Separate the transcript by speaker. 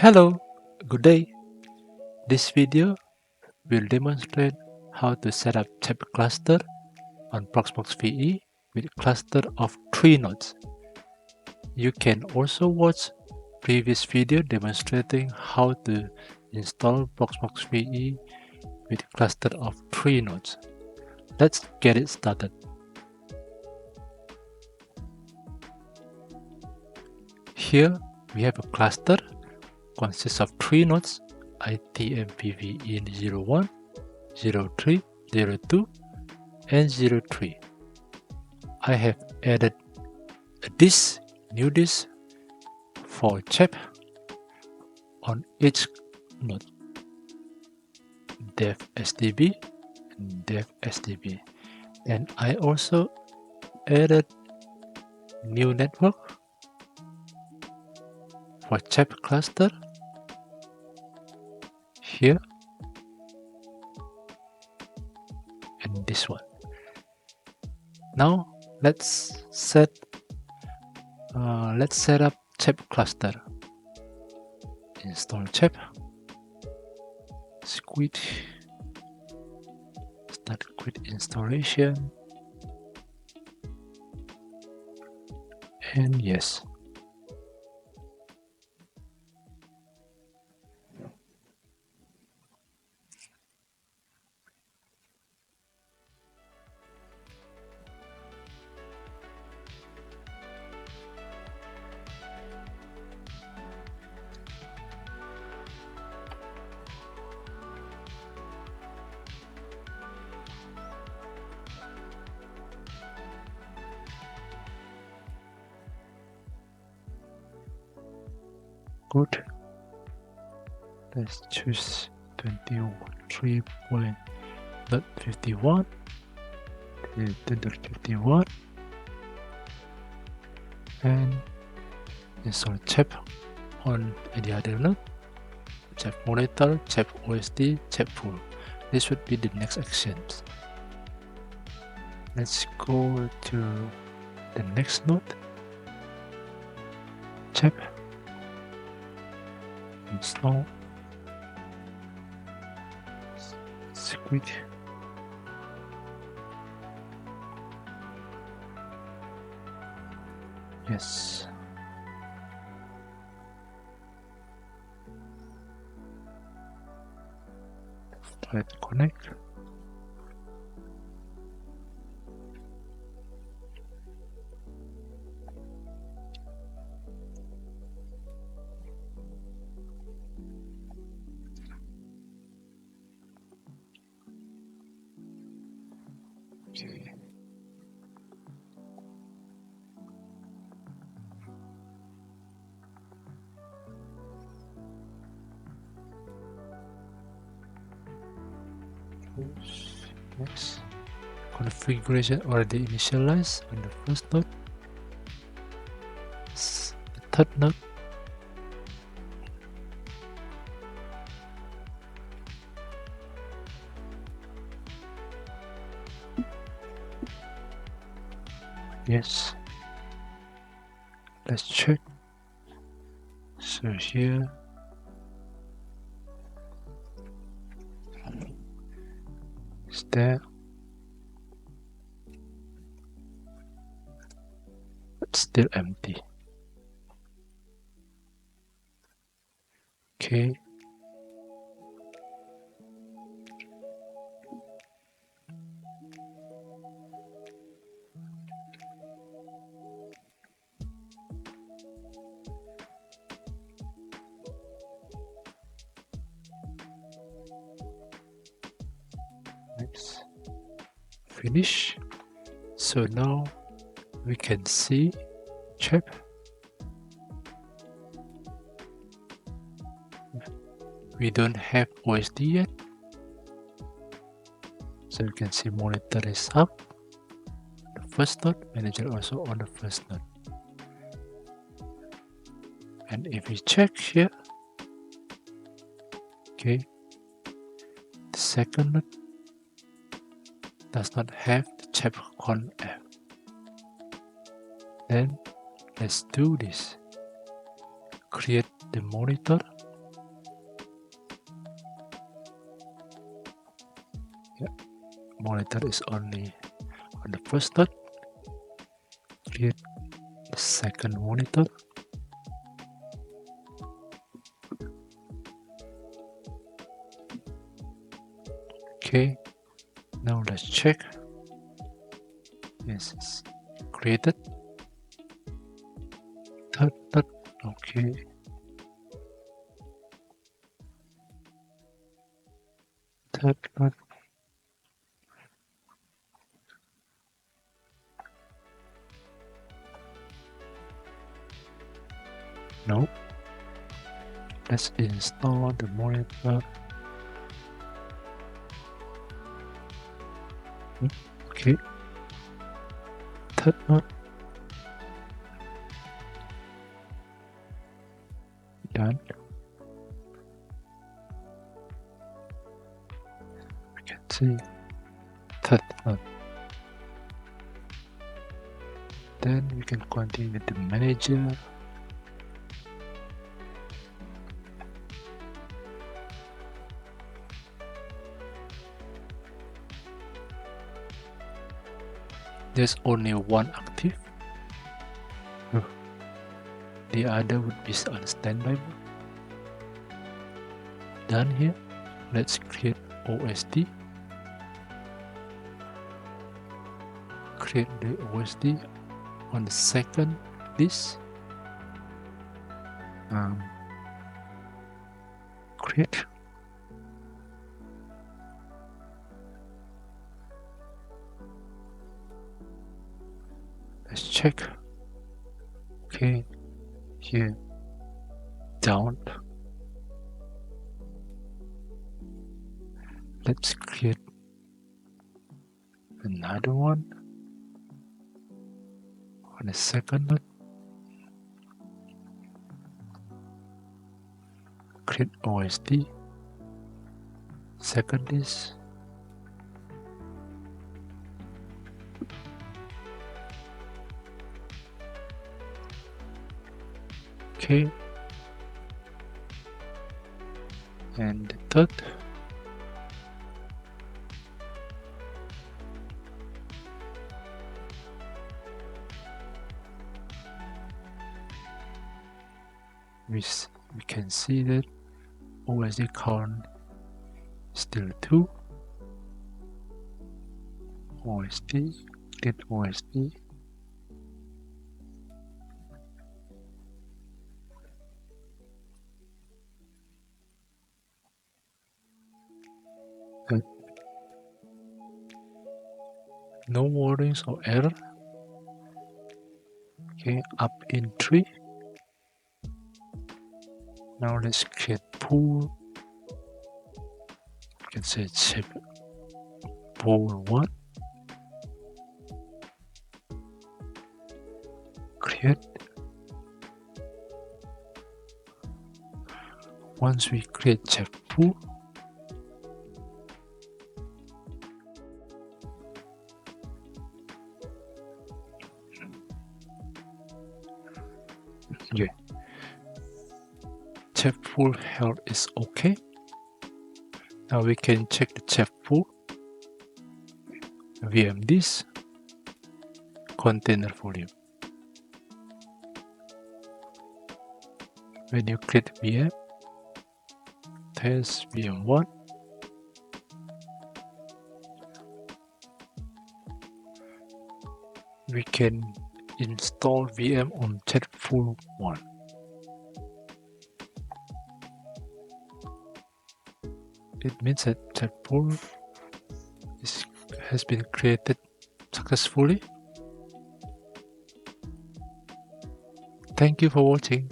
Speaker 1: Hello, good day. This video will demonstrate how to set up Ceph cluster on Proxmox VE with cluster of 3 nodes. You can also watch previous video demonstrating how to install Proxmox VE with cluster of 3 nodes. Let's get it started. Here we have a cluster consists of 3 nodes ITMPV in 01, 03, 02, and 03. I have added a new disk for Ceph on each node, dev SDB and dev SDB. And I also added new network for Ceph cluster here and this one. Now let's set up Ceph cluster. Install Ceph, quit, start quit installation, and yes. Good. Let's choose 23.51 to 51 and install Ceph on any other node. Ceph monitor, Ceph OSD, Ceph full. This would be the next actions. Let's go to the next node. Ceph. Install. Quit. Yes. Try to connect. Okay. Yes. Configuration already initialized on the first node. The third node. Yes. Let's check. So here is there, but still empty. Okay. Next. Finish. So now we can see Ceph. We don't have OSD yet, so you can see monitor is up. The first node, manager also on the first node. And if we check here, okay, the second node does not have the Ceph conf. Then let's do this. Create the monitor monitor is only on the first node. Create the second monitor. Okay, now let's check. Yes, it's created. Third node, okay. Third node. No. Let's install the monitor. Okay. Third node. Done. We can see third node. Then we can continue with the manager. There's only one active. The other would be on standby mode. Done here. Let's create OSD. Create the OSD on the second list. Create. Let's check. Okay, here down. Let's create another one on the second node. Create OSD. Second list. Okay, and the third. We can see that OSD count still 2. OSD, get OSD. Good. No warnings or error. Okay, up in 3. Now let's create pool. You can say Ceph pool 1. Create. Once we create Ceph pool, yeah, Ceph pool health is okay. Now we can check the Ceph pool. VM disk, container volume. When you create VM, test VM1, we can install VM on Ceph pool 1. It means that Ceph pool has been created successfully. Thank you for watching.